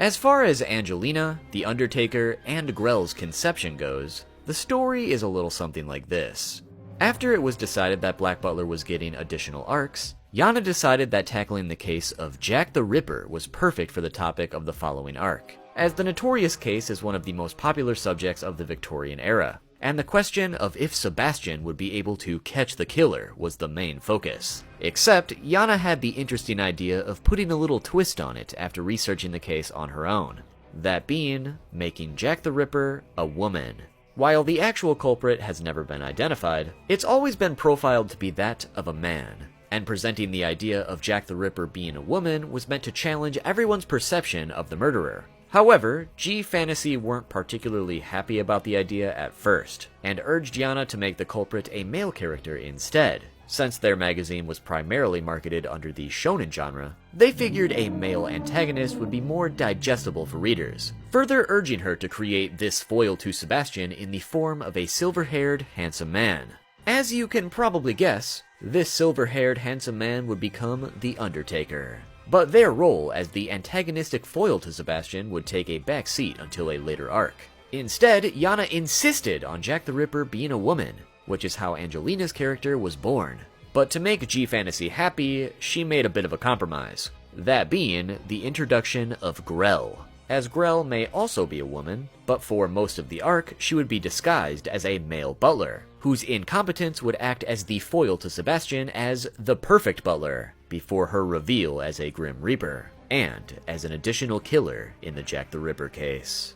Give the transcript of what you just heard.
As far as Angelina, the Undertaker, and Grelle's conception goes, the story is a little something like this. After it was decided that Black Butler was getting additional arcs, Yana decided that tackling the case of Jack the Ripper was perfect for the topic of the following arc, as the notorious case is one of the most popular subjects of the Victorian era, and the question of if Sebastian would be able to catch the killer was the main focus. Except, Yana had the interesting idea of putting a little twist on it after researching the case on her own, that being making Jack the Ripper a woman. While the actual culprit has never been identified, it's always been profiled to be that of a man, and presenting the idea of Jack the Ripper being a woman was meant to challenge everyone's perception of the murderer. However, G-Fantasy weren't particularly happy about the idea at first, and urged Yana to make the culprit a male character instead. Since their magazine was primarily marketed under the shonen genre, they figured a male antagonist would be more digestible for readers, further urging her to create this foil to Sebastian in the form of a silver-haired, handsome man. As you can probably guess, this silver-haired, handsome man would become the Undertaker. But their role as the antagonistic foil to Sebastian would take a back seat until a later arc. Instead, Yana insisted on Jack the Ripper being a woman, which is how Angelina's character was born. But to make G-Fantasy happy, she made a bit of a compromise, that being the introduction of Grelle. As Grelle may also be a woman, but for most of the arc, she would be disguised as a male butler, whose incompetence would act as the foil to Sebastian as the perfect butler, before her reveal as a Grim Reaper, and as an additional killer in the Jack the Ripper case.